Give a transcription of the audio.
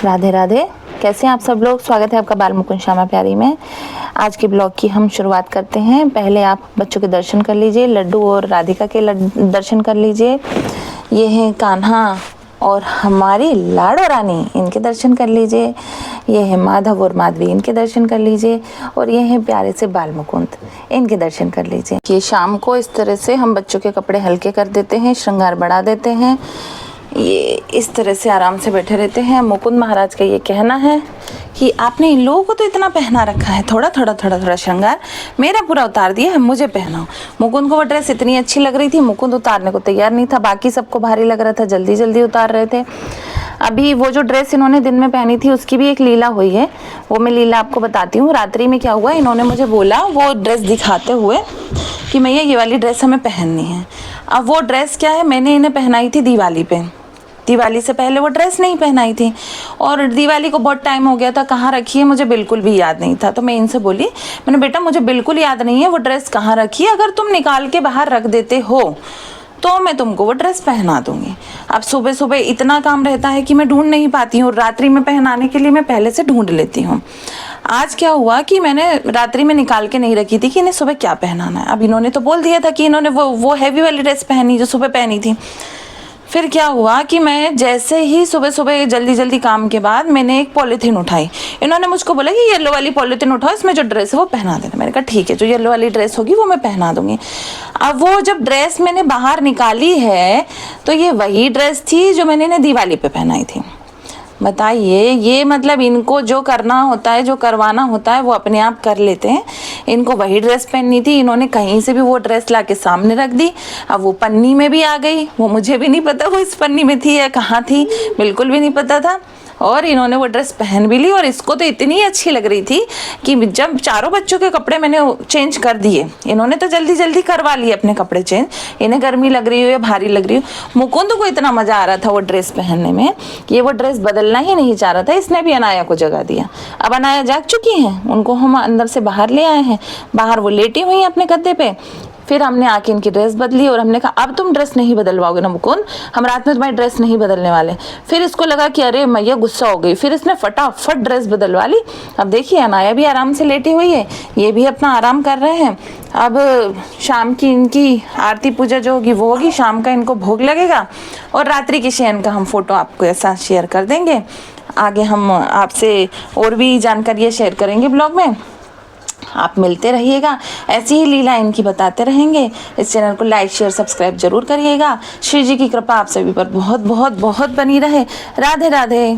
राधे राधे। कैसे हैं आप सब लोग। स्वागत है आपका बाल मुकुंद श्यामा प्यारी में। आज के ब्लॉग की हम शुरुआत करते हैं। पहले आप बच्चों के दर्शन कर लीजिए, लड्डू और राधिका के दर्शन कर लीजिए। ये हैं कान्हा और हमारी लाडो रानी, इनके दर्शन कर लीजिए। ये है माधव और माधवी, इनके दर्शन कर लीजिए। और ये हैं प्यारे से बाल मुकुंद, इनके दर्शन कर लीजिए। ये शाम को इस तरह से हम बच्चों के कपड़े हल्के कर देते हैं, श्रृंगार बढ़ा देते हैं। ये इस तरह से आराम से बैठे रहते हैं। मुकुंद महाराज का ये कहना है कि आपने इन लोगों को तो इतना पहना रखा है, थोड़ा थोड़ा श्रृंगार मेरा पूरा उतार दिया है, मुझे पहनाओ। मुकुंद को वो ड्रेस इतनी अच्छी लग रही थी, मुकुंद उतारने को तैयार नहीं था। बाकी सबको भारी लग रहा था, जल्दी जल्दी उतार रहे थे। अभी वो जो ड्रेस इन्होंने दिन में पहनी थी उसकी भी एक लीला हुई है, वो मैं लीला आपको बताती हूँ। रात्रि में क्या हुआ, इन्होंने मुझे बोला वो ड्रेस दिखाते हुए कि मैया ये वाली ड्रेस हमें पहननी है। अब वो ड्रेस क्या है, मैंने इन्हें पहनाई थी दिवाली पे। दिवाली से पहले वो ड्रेस नहीं पहनाई थी और दिवाली को बहुत टाइम हो गया था, कहाँ रखी है मुझे बिल्कुल भी याद नहीं था। तो मैं इनसे बोली, मैंने बेटा मुझे बिल्कुल याद नहीं है वो ड्रेस कहाँ रखी है, अगर तुम निकाल के बाहर रख देते हो तो मैं तुमको वो ड्रेस पहना दूंगी। अब सुबह सुबह इतना काम रहता है कि मैं ढूंढ नहीं पाती हूँ, रात्रि में पहनाने के लिए मैं पहले से ढूंढ लेती हूँ। आज क्या हुआ कि मैंने रात्रि में निकाल के नहीं रखी थी कि इन्हें सुबह क्या पहनाना है। अब इन्होंने तो बोल दिया था कि इन्होंने वो हैवी वाली ड्रेस पहनी जो सुबह पहनी थी। फिर क्या हुआ कि मैं जैसे ही सुबह सुबह जल्दी जल्दी काम के बाद मैंने एक पॉलीथीन उठाई। इन्होंने मुझको बोला कि येलो वाली पॉलीथीन उठाओ, इसमें जो ड्रेस है वो पहना देना। मैंने कहा ठीक है, जो येलो वाली ड्रेस होगी वो मैं पहना दूंगी। अब वो जब ड्रेस मैंने बाहर निकाली है तो ये वही ड्रेस थी जो मैंने इन्हें दिवाली पे पहनाई थी। बताइए, ये मतलब इनको जो करना होता है, जो करवाना होता है वो अपने आप कर लेते हैं। इनको वही ड्रेस पहननी थी, इन्होंने कहीं से भी वो ड्रेस लाके सामने रख दी। अब वो पन्नी में भी आ गई, वो मुझे भी नहीं पता वो इस पन्नी में थी या कहाँ थी, बिल्कुल भी नहीं पता था। और इन्होंने वो ड्रेस पहन भी ली और इसको तो इतनी अच्छी लग रही थी कि जब चारों बच्चों के कपड़े मैंने चेंज कर दिए, इन्होंने तो जल्दी जल्दी करवा लिए अपने कपड़े चेंज, इन्हें गर्मी लग रही हो या भारी लग रही हो। मुकुंद को इतना मजा आ रहा था वो ड्रेस पहनने में कि ये वो ड्रेस बदलना ही नहीं चाह रहा था। इसने भी अनाया को जगा दिया। अब अनाया जाग चुकी हैं, उनको हम अंदर से बाहर ले आए हैं। बाहर वो लेटी हुई हैं अपने गद्दे पे। फिर हमने आके इनकी ड्रेस बदली और हमने कहा अब तुम ड्रेस नहीं बदलवाओगे ना मुकुंद, हम रात में तुम्हारी ड्रेस नहीं बदलने वाले। फिर इसको लगा कि अरे मैया गुस्सा हो गई, फिर इसने फटाफट ड्रेस बदलवा ली। अब देखिए अनाया भी आराम से लेटी हुई है, ये भी अपना आराम कर रहे हैं। अब शाम की इनकी आरती पूजा जो होगी वो होगी, शाम का इनको भोग लगेगा और रात्रि के शयन का हम फोटो आपको ऐसा शेयर कर देंगे। आगे हम आपसे और भी जानकारियाँ शेयर करेंगे ब्लॉग में, आप मिलते रहिएगा। ऐसी ही लीला इनकी बताते रहेंगे। इस चैनल को लाइक शेयर सब्सक्राइब जरूर करिएगा। श्री जी की कृपा आप सभी पर बहुत बहुत बहुत बनी रहे। राधे राधे।